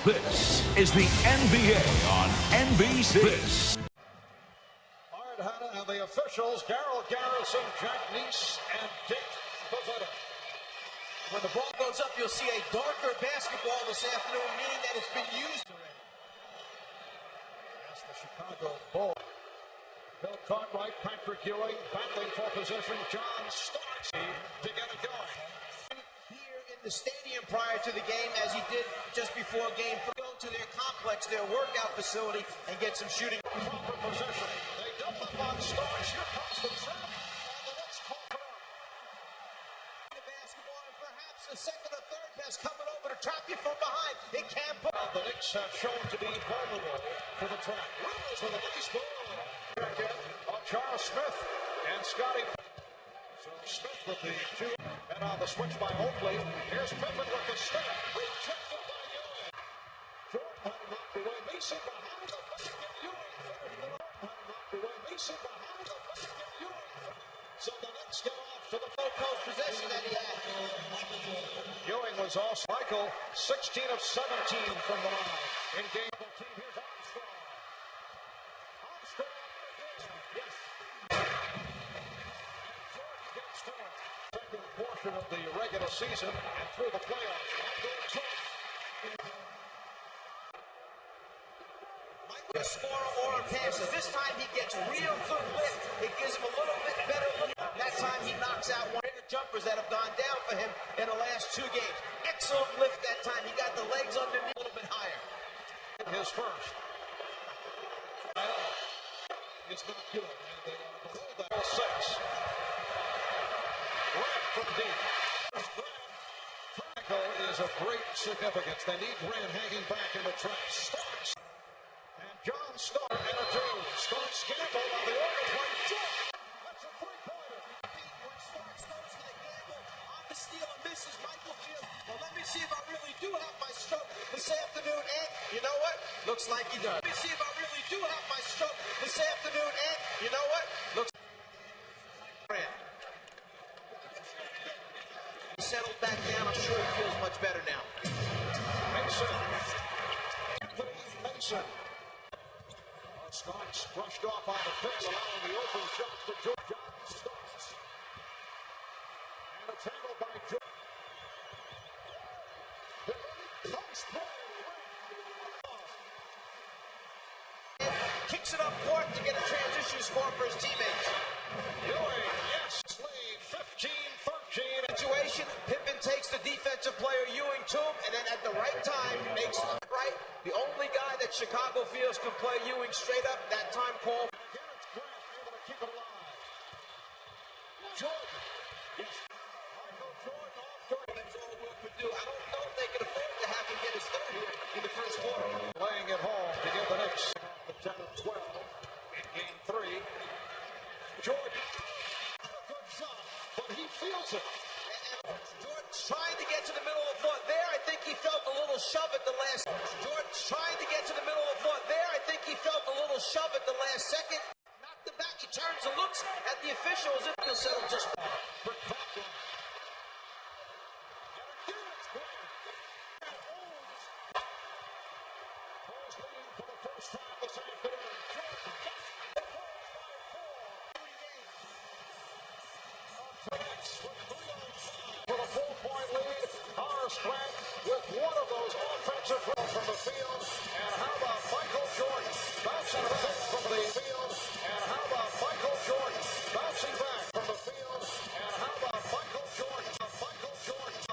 This is the NBA on NBC. Art Hanna and the officials, Darrell Garrison, Jack Nice, and Dick Bavetta. When the ball goes up, you'll see a darker basketball this afternoon, meaning that it's been used already. That's the Chicago Bulls. Bill Cartwright, Patrick Ewing, battling for possession. John Starks to get it going. Here in the stadium prior to the game, as he did just before game, go to their complex, their workout facility, and get some shooting. Proper possession. They dump up on Starks. Here comes the trap. And the Knicks call it up. The basketball, and perhaps the second or third pass coming over to trap you from behind. It can't put. The Knicks have shown to be vulnerable to the trap. Rivers with a nice ball. Charles Smith and Scotty. So Smith with the two, and on the switch by Oakley. Here's Pippen with the step. Rejected by Ewing. Jordan had knocked away. Mason behind the basket. Ewing finished the run. Had knocked away. Mason behind the basket. Ewing. So the Knicks get off to the full post possession that he had. Ewing was also Michael, 16 of 17 from the line in game. Team here's Armstrong. Armstrong. Yes. Second portion of the regular season and through the playoffs. Michael scorer or a passer. This time he gets real good lift. It gives him a little bit better look. That time he knocks out one of the jumpers that have gone down for him in the last two games. Excellent lift that time. He got the legs underneath a little bit higher. His first. It's not good. And they are below that. 6. Right from deep. Tackle is of great significance. They need Grant hanging back in the trap. Starks. And John Stark and a two. Starks gamble on the overplay. That's a three-pointer. When Starks goes for the gamble on the steal and misses, Michael Fields. Well, let me see if I really do have my stroke this afternoon. And you know what? Looks like he does. Let me see if I really do have my stroke this afternoon. And you know what? Looks like he settled back down. I'm sure he feels much better now. Mason. Mason. Starks brushed off on the pitch, allowing the open shot to George Starks. And a tangle by George. Kicks it up court to get a transition score for his teammates. Ewing, yes, lead 15-13. Situation, Pippen takes the defensive player Ewing to him, and then at the right time makes it right. The only guy that Chicago feels can play Ewing straight up, that time call. Garrett's Grant able to keep it alive. Jordan. Yes. Michael Jordan off Jordan. That's all Will could do. I don't know if they can afford to have him get his third here in the first quarter. Laying it home to give the Knicks the 10 of 12 in game 3. Jordan. A good shot, but he feels it. Jordan's trying to get to the middle of the floor. There, I think he felt a little shove at the last. Jordan's trying to get to the middle of the floor. There, I think he felt a little shove at the last second. Knocked it back. He turns and looks at the official as if he'll settle just fine. For Coughlin. For the first time this afternoon. For the 4-point lead, Horace Grant with one of those offensive runs from the field. And how about Michael Jordan bouncing back from the field? And how about Michael Jordan bouncing back from the field? And how about Michael Jordan? Michael Jordan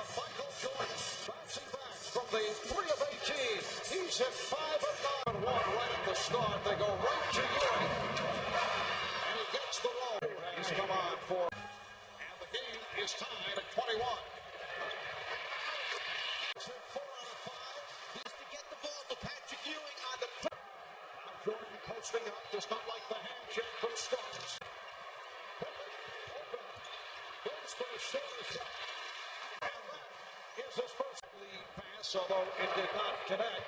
bouncing back from the 3 of 18. He's hit 5 of 9 and 1 right at the start. They go right to Ewing. And he gets the roll. He's come on for. And the game is tied at 21. 4 out of 5. He's to get the ball to Patrick Ewing on the. Now Jordan posting up, does not like the handshake from Starks. Goes for the shoulder shot. And that is his first lead pass, although it did not connect.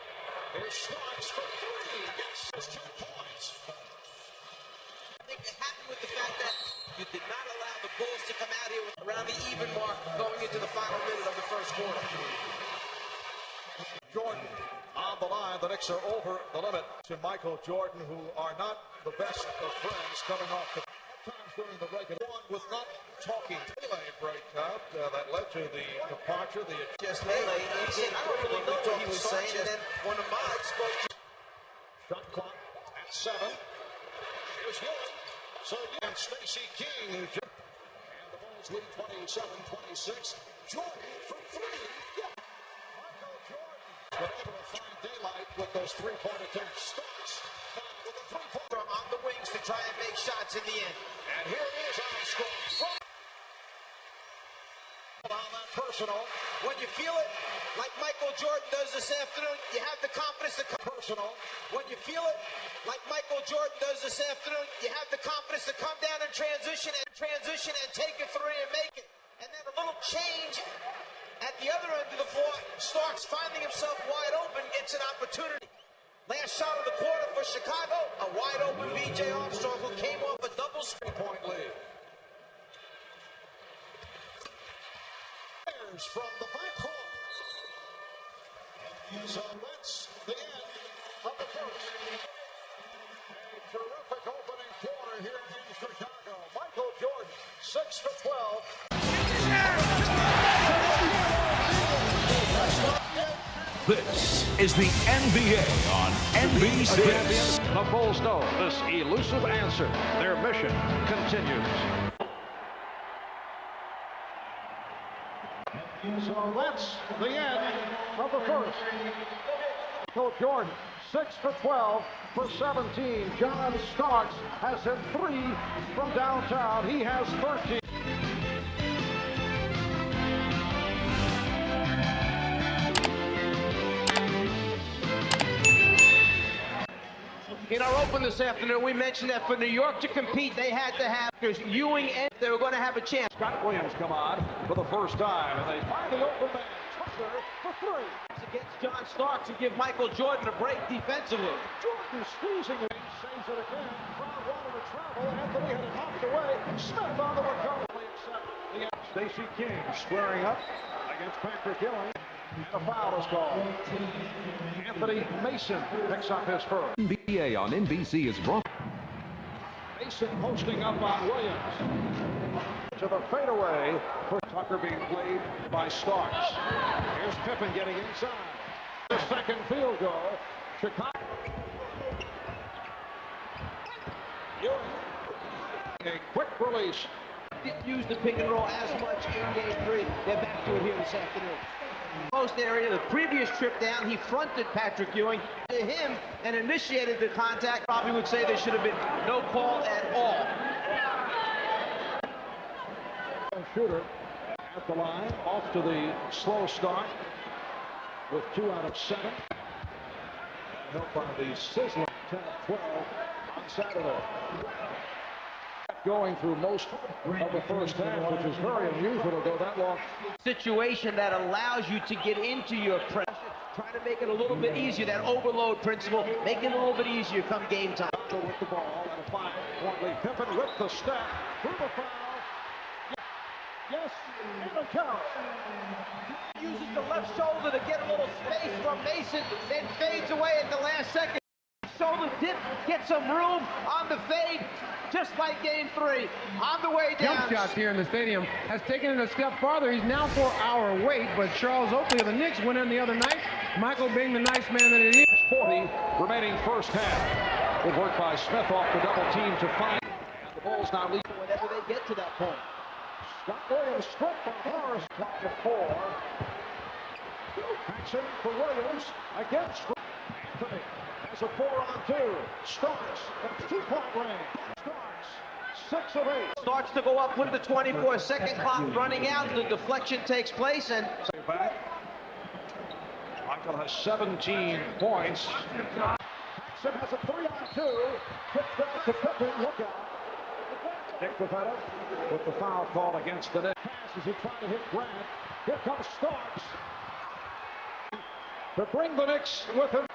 Here's Starks for 3. Yes, it's 10 points. I think they're happy with the fact that you did not allow the Bulls to come out here with around the even mark going into the final minute of the first quarter. Jordan on on the line. The Knicks are over the limit. To Michael Jordan, who are not the best of friends, coming off the times during the regular one with not talking. Melee breakup that led to the departure. The Just melee. He said, I don't really know what he was saying. And then one of mine spoke to shot clock at 7. Here's Ewing. So again, Stacey King, and the Bulls lead 27-26. Jordan from 3. Yeah. Michael Jordan been able to find daylight with those three-point attempts. Starks with a three-point from on the wings to try and make shots in the end. and here he is on the score. On that personal. When you feel it, like Michael Jordan does this afternoon, you have the confidence to come. Personal. When you feel it, like Michael Jordan does this afternoon, you have the confidence to come down and transition and take a three and make it. And then a little change at the other end of the floor. Starks finding himself wide open, gets an opportunity. Last shot of the quarter for Chicago, a wide open B.J. Armstrong who came off a double Point lead. From the backcourt. So that's the end of the first. A terrific opening quarter here in Chicago. Michael Jordan, 6 for 12. This is the NBA on NBC. The Bulls know this elusive answer. Their mission continues. So that's the end of the first. Michael Jordan, 6 for 12 for 17. John Starks has hit 3 from downtown. He has 13. In our open this afternoon, we mentioned that for New York to compete, they had to have Ewing, and they were going to have a chance. Scott Williams come on for the first time, and they find the open man. Tucker for 3. Against John Starks to give Michael Jordan a break defensively. Jordan squeezing it. Saves it again. Crowd wanted to travel. Anthony had it knocked away. Smith on the recovery. Stacey King squaring up against Patrick Ewing. And a foul is called. Anthony Mason picks up his first. NBA on NBC is brought. Mason posting up on Williams. To the fadeaway for Tucker being played by Starks. Here's Pippen getting inside. The second field goal. Chicago. Ewing. A quick release. Didn't use the pick and roll as much in game 3. They're back to it here this afternoon. Post area, the previous trip down, he fronted Patrick Ewing to him and initiated the contact. Probably would say there should have been no call at all. Shooter at the line, off to the slow start with 2 out of 7. Helped by the sizzling 10-12 on Saturday. Going through most of the first half, which is very unusual to go that long. Situation that allows you to get into your pressure, trying to make it a little bit easier, that overload principle, make it a little bit easier come game time. With the ball and a 5-point lead. Pippen with the step, through the foul. Yes, and a count. Uses the left shoulder to get a little space from Mason, then fades away at the last second. Shoulder dip, get some room on the fade, just like game 3. On the way down. Jump shots here in the stadium has taken it a step farther. He's now 4 hour wait, but Charles Oakley of the Knicks went in the other night. Michael being the nice man that he is. 40 remaining first half. Good work by Smith off the double team to find. And the Bulls now lead. Whenever they get to that point. Scott Williams struck by Morris. Clock at 4. Action for Williams against Anthony. Has a 4-on-2. Starks at 2-point range. Starks, 6 of 8. Starts to go up with the 24-second clock running out. The deflection takes place and Back. Michael has 17 points. Jackson has a 3-on-2. Kicks back to Pippen. Look out. Nick Pivetta with the foul call against the net. Pass as he tried to hit Grant. Here comes Starks to bring the Knicks with him.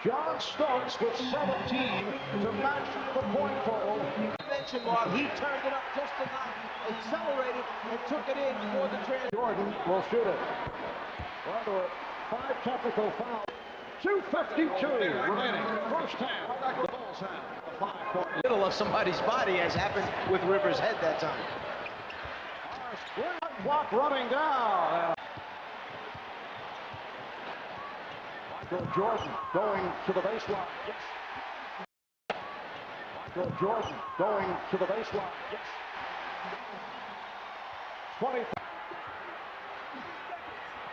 John Starks with 17 to match the point total. mention, Mark, he turned it up just enough, accelerated, and took it in for the transition. Jordan will shoot it. Well, there were 5 technical fouls. 2:52 remaining. First half. The Bulls have a 5-point Middle of somebody's body, as happened with Rivers' head that time. clock running down. Michael Jordan going to the baseline. Yes. Michael Jordan going to the baseline. Yes. 20.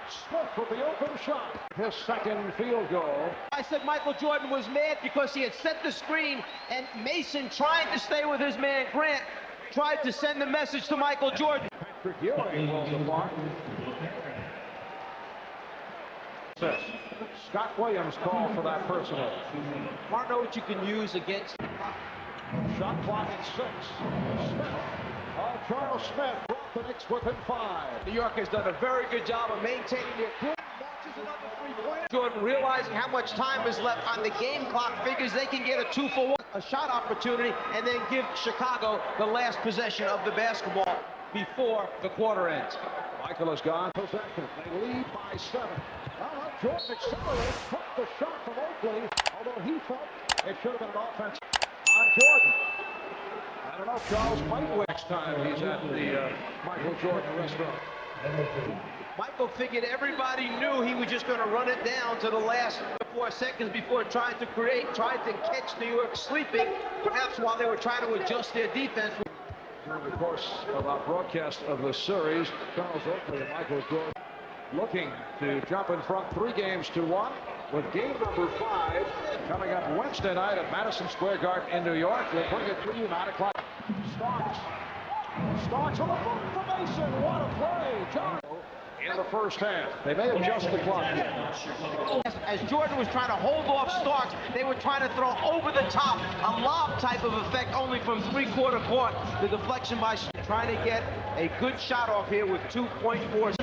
Smith with the open shot. His second field goal. I said Michael Jordan was mad because he had set the screen, and Mason, trying to stay with his man Grant, tried to send the message to Michael Jordan. Patrick Ewing will depart. Scott Williams called for that personal. Mark, know what you can use against. Shot clock at 6. Smith. Charles Smith brought the Knicks within 5. New York has done a very good job of maintaining their group. Launches another three-pointer. Jordan, realizing how much time is left on the game clock, figures they can get a 2-for-1, a shot opportunity, and then give Chicago the last possession of the basketball before the quarter ends. Michael has gone possession. They lead by 7. Jordan accelerates, took the shot from Oakley, although he felt it should have been an offense on Jordan. I don't know if Charles might win next time he's at the Michael Jordan restaurant. Michael figured everybody knew he was just going to run it down to the last 4 seconds before trying to catch New York sleeping, perhaps while they were trying to adjust their defense. During the course of our broadcast of the series, Charles Oakley and Michael Jordan looking to jump in front 3-1 with game number 5 coming up Wednesday night at Madison Square Garden in New York. We'll bring it to you 9 o'clock. Starks on the front for Mason. What a play. John in the first half. They may adjust the clock. As Jordan was trying to hold off Starks, they were trying to throw over the top, a lob type of effect only from three-quarter court. The deflection by trying to get a good shot off here with 2.4.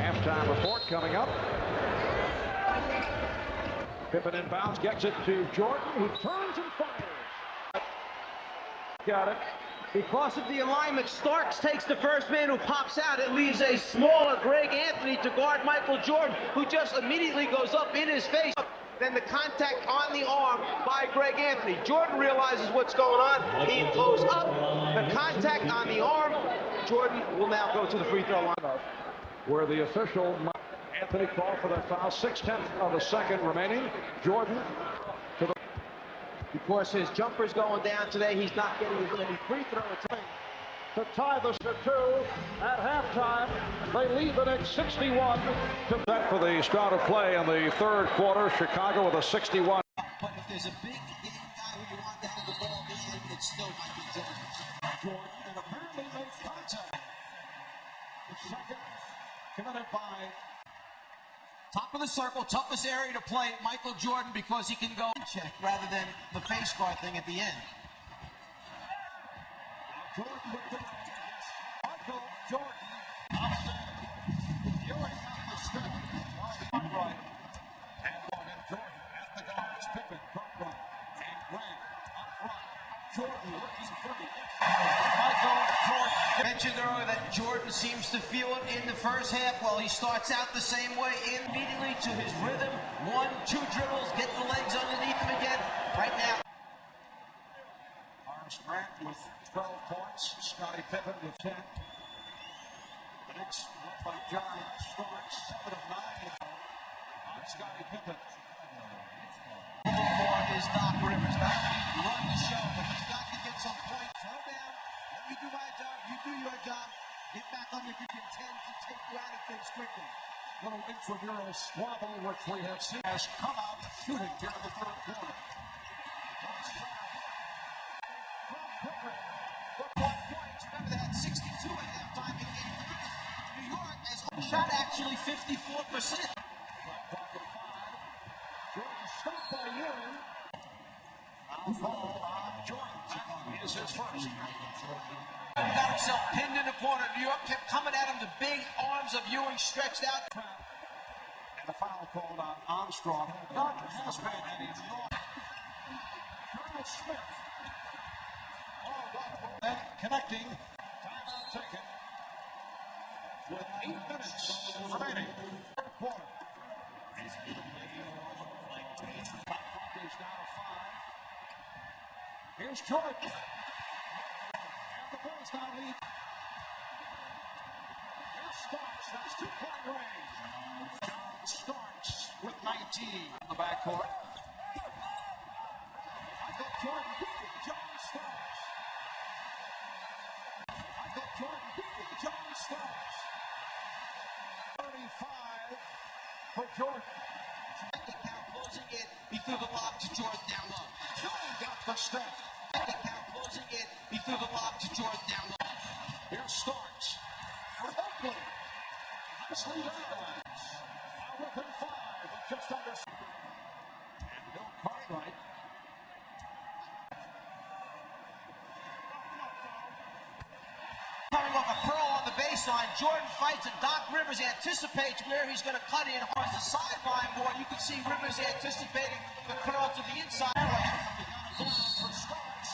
Halftime report coming up. Pippen inbounds, gets it to Jordan, who turns and fires. Got it. Because of the alignment, Starks takes the first man who pops out. It leaves a smaller Greg Anthony to guard Michael Jordan, who just immediately goes up in his face. Then the contact on the arm by Greg Anthony. Jordan realizes what's going on. He goes up. The contact on the arm. Jordan will now go to the free throw line. Where the official, Anthony, called for that foul. 6/10 of a second remaining. Jordan to the... Because his jumper's going down today, he's not getting as many free throw attempts. To tie this to 2 at halftime. They lead the Knicks 61 to that for the start of play in the third quarter. Chicago with a 61. But if there's a big game guy who you want to have the ball in, it's still Michael Jordan. Jordan, and apparently makes contact. The second committed by top of the circle, toughest area to play, Michael Jordan, because he can go check rather than the face guard thing at the end. Jordan with the Michael Jordan. Ewing off the strip. On right. And Logan Jordan at the guards. Pippen front right. And Grant up front. Jordan looking for the Michael Jordan. Mentioned earlier that Jordan seems to feel it in the first half. Well, he starts out the same way, immediately to his rhythm. 1-2 dribbles, get the legs underneath him again. Right now. Grant with 12 points, Scottie Pippen with 10. The Knicks led by John Starks, 7 of 9 on Scottie Pippen. More is Doc Rivers. Run the show, but he's got to get some points. Slow down. Let me do my job. You do your job. Get back on if you can tend to take you out of things quickly. Little intramural squabble, which we have seen has come out shooting here in the third quarter. Remember that 62 at halftime in game 3. New York has shot actually 54%. Jordan stopped by Ewing. Foul ball on Jordan. That is his first. Got himself pinned in the corner. New York kept coming at him. The big arms of Ewing stretched out. And the foul called on Armstrong. Not has been any Charles Smith. Then connecting, timeout taken, with 8 minutes remaining. Third quarter. Is down to 5. Here's Jordan. And the Bulls now lead. Here's Starks. That's 2-point range. John Starks with 19 in the backcourt. Michael Jordan beating John Starks. Michael Jordan beating John Starks. 35 for Jordan. Closing in, he threw the lob to Jordan down low. Jordan got the step. Closing in, he threw the lob to Jordan down low. Here's Starks. For Oakley. Nicely done. Now within 5, but just under. And Bill Cartwright. Coming off a curl on the baseline, Jordan fights and Doc Rivers anticipates where he's going to cut in on the sideline more. You can see Rivers anticipating the curl to the inside. For Starks.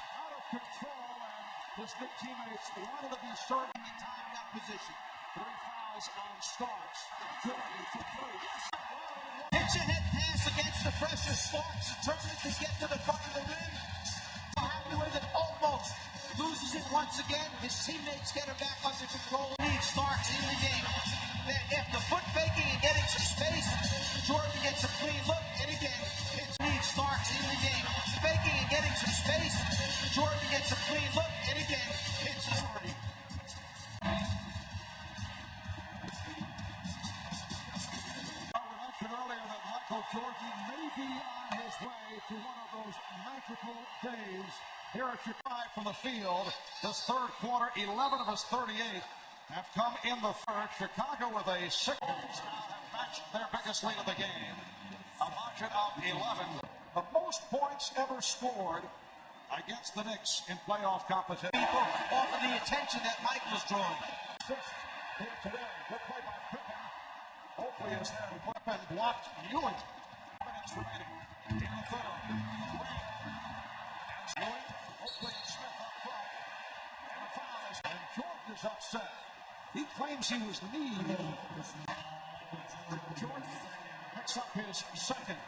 Out of control, and his big teammates wanted to be certain in timed up position. 3 fouls on Starks. Jordan for 3. Pitch and hit pass against the pressure. Starks determined to get to the front of the rim. Happy with it, almost. Loses it once again. His teammates get him back under control. Lead Starks in the game. Then after foot faking and getting some space, Jordan gets a clean look. And again, it's lead Starks in the game. Faking and getting some space, Jordan gets a clean look. And again, it's a Jordan. Earlier that Michael Jordan may be on his way to one of those magical days here at Chicago from the field. This third quarter, 11 of his 38 have come in the third. Chicago with a 6 now have matched their biggest lead of the game. A margin of 11. The most points ever scored against the Knicks in playoff competition. People off of the attention that Mike was drawing. Sixth here today. Good play by Pippen. Hopefully is there. Pippen blocked Ewing. Minutes remaining in the third. Ewing, Oakley and Smith up front. And fouls. And Jordan is upset. He claims he was kneed. Jordan picks up his second.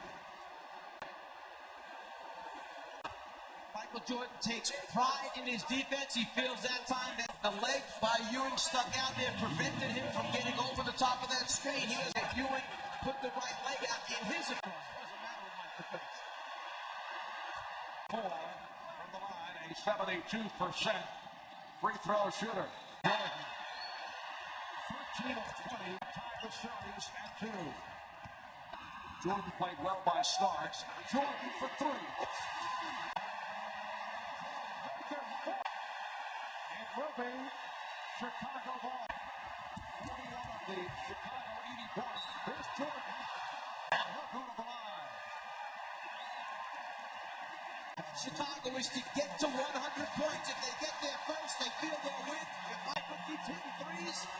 Michael Jordan takes pride in his defense. He feels that time that the leg by Ewing stuck out there prevented him from getting over the top of that screen. He was at Ewing, put the right leg out in his approach. Doesn't matter what the defense. 4 from the line, a 72% free throw shooter. Jordan, 13 of 20, tied the series at 2. Jordan played well by Starks. Jordan for 3. Improving Chicago ball. 41 of the Chicago 80 points. Here's Jordan. And he'll go to the line. Chicago is to get to 100 points. If they get there first, they feel they'll win. If Michael keeps hitting threes.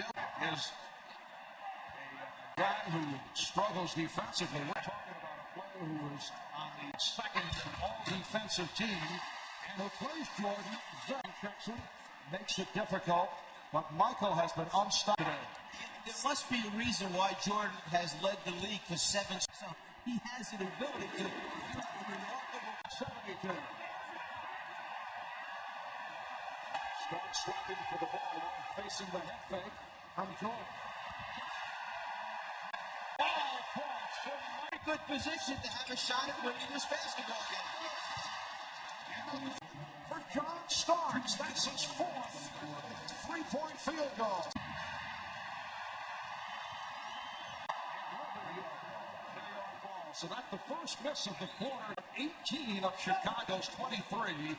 Bill is a guy who struggles defensively. We're talking about a player who is on the second all-defensive team and who plays Jordan. Jackson makes it difficult, but Michael has been unstoppable. There must be a reason why Jordan has led the league for 7. So he has an ability to remarkable 72. Starks slapping for the ball, facing the head fake from Jordan. 5 points for very good position to have a shot at winning this basketball game. For John Starks, that's his 4th 3-point field goal. So that's the first miss of the quarter. 18 of Chicago's 23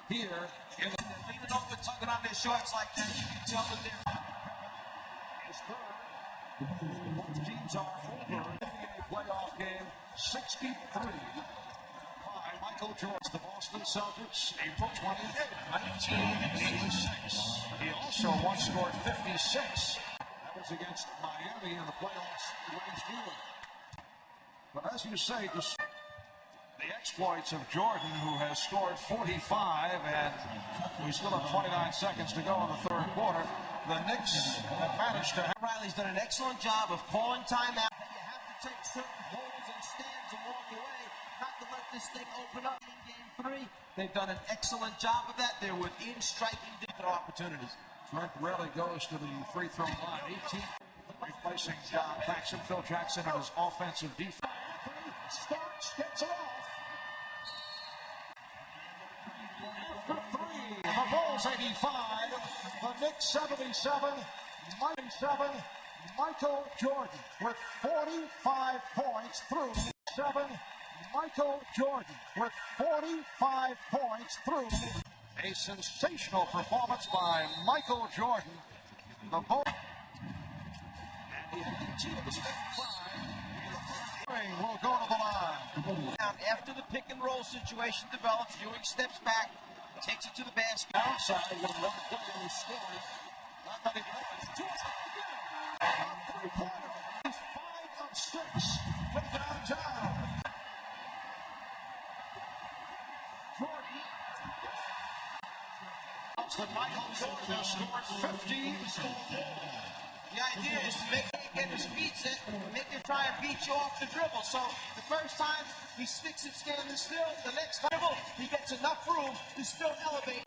here in the leaning over, tugging on their shorts like that. You can tell that they're his third. Both teams are over in a playoff game. 63. Michael Jordan, the Boston Celtics, April 20th, 1986. He also once scored 56. That was against Miami in the playoffs last year. But as you say, the exploits of Jordan, who has scored 45, and we still have 29 seconds to go in the third quarter. The Knicks have managed to... Riley's done an excellent job of calling timeout. You have to take certain holes and stands along the way, not to let this thing open up in game 3. They've done an excellent job of that. They're within striking distance opportunities. Trent rarely goes to the free throw line. 18, replacing John Paxson. Phil Jackson on his offensive defense. Starks, gets it off. After 3, the Bulls 85, the Knicks 77, 97. Michael Jordan with 45 points through 7. Michael Jordan with 45 points through. A sensational performance by Michael Jordan. The Bulls will go to the line. After the pick and roll situation develops, Ewing steps back, takes it to the basket. Outside with Williams scoring. Not many points. 3-pointer. 5 of 6 from downtown. Jordan. That Michael Jordan has scored 50. The idea is to make him get his feet set and make him try and beat you off the dribble. So the first time he sticks it standing still, the next dribble he gets enough room to still elevate.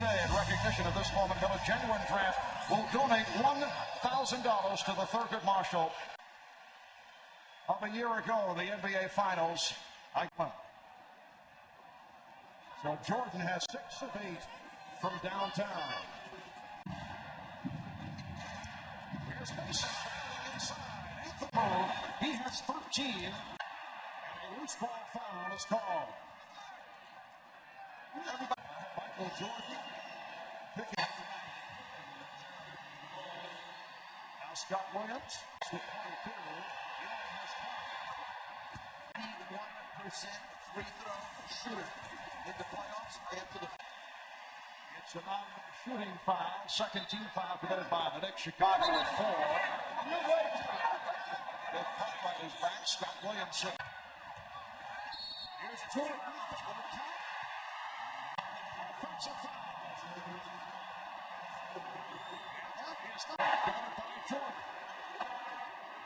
In recognition of this moment, a Genuine Draft will donate $1,000 to the Thurgood Marshall of a year ago, the NBA Finals. So Jordan has 6 of 8 from downtown. Here's Mason inside. He has 13. And a loose ball foul is called. Everybody, Michael Jordan picking. Now Scott Williams. 81% free throw shooter in the playoffs after the. It's a non-shooting foul. Second team foul committed by the Knicks. Chicago with 4. They caught by his back. Scott Williams. Here's Jordan on the count. Offensive foul. It's not guarded by Jordan.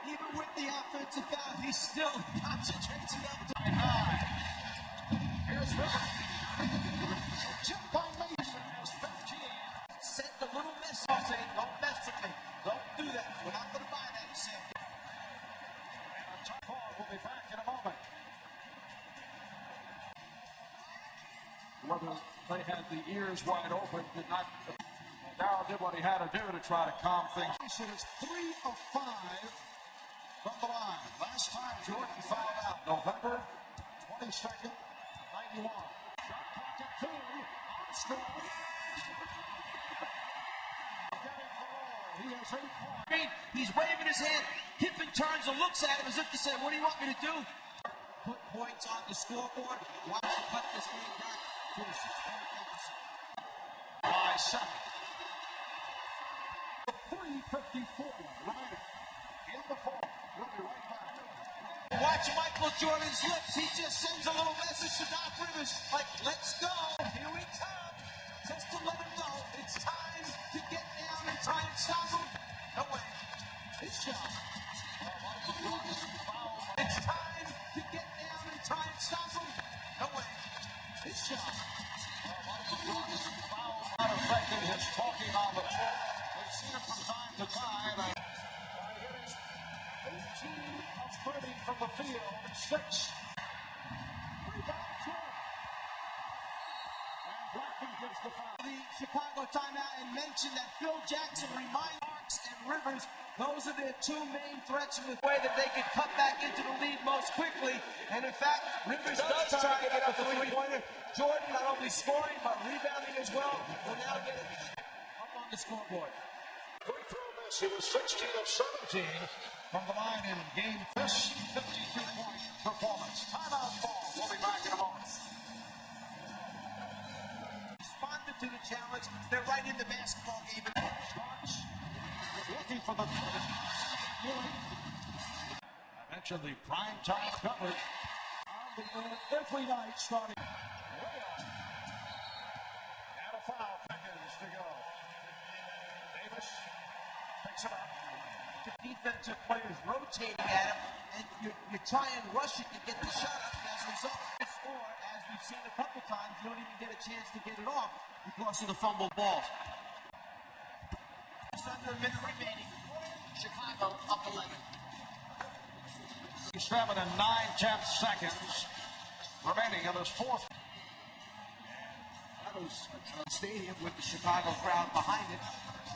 Even with the offensive foul, he still concentrates enough to. Here's Rivers. Chip by Mason has 15. Sent a little message saying, don't mess with me. Don't do that. We're not going to buy that. He said. And a tight ball will be back in a moment. Whether they had the ears wide open, did not. Darryl did what he had to do to try to calm things. Mason is 3 of 5 from the line. Last time Jordan fouled out, November 22nd, 91. Shot clock at 2. On score. He has 8 points. He's waving his hand. Kippen turns and looks at him as if to say, what do you want me to do? Put points on the scoreboard. Watch to cut this game back to a 6-point deficit. By 7. 3:54 remaining in the fourth. We'll be right back. Watch Michael Jordan's lips. He just sends a little message to Doc Rivers, like, let's go. Here we come. Just to let him know it's time to get down and try and stop him. No way. It's time. It's time to get down and try and stop him. No way. It's time. Not affecting his talking on the floor. We've seen it from time to time. 18 of 30 from the field. 6. Rebound Jordan. And Blackman gets the foul. The Chicago timeout and mentioned that Phil Jackson reminded Marks and Rivers those are their 2 main threats in the way that they could cut back into the lead most quickly. And in fact, Rivers does try to get a 3-pointer. Jordan not only scoring but rebounding as well. Will now get it up on the scoreboard. Free throw miss. He was 16 of 17 from the line in game this 52-point performance. Timeout ball. We'll be back in a moment. Responded to the challenge. They're right in the basketball game. Starks looking for the I mentioned the prime time coverage of every night starting. And a foul seconds to go. Davis picks it up. The defensive players rotating at him, and you try and rush it to get the shot up. As a result, or as we've seen a couple times, you don't even get a chance to get it off because of the fumble balls. Just under a minute remaining. Chicago up 11. 7 and 9/10 seconds remaining in this fourth. That was a stadium with the Chicago crowd behind it,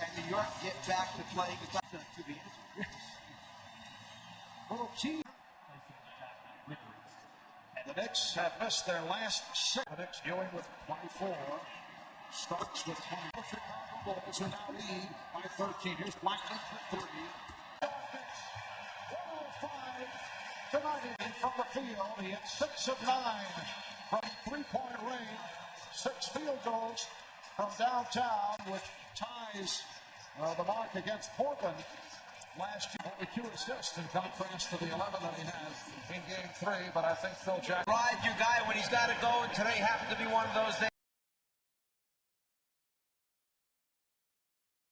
and New York get back to playing to the answer. Little team. The Knicks have missed their last 6. The Knicks going with 24. Starks with 20. The Chicago Bulls who now lead by 13. Here's Blackman for 3. 105 to 90 from the field. He hit 6 of 9 from three-point range. 6 field goals from downtown, which ties the mark against Portland last year. Only 2 assists in contrast to the 11 that he had in Game 3. But I think Phil Jackson. Ride your guy when he's got to go, and today happened to be one of those days.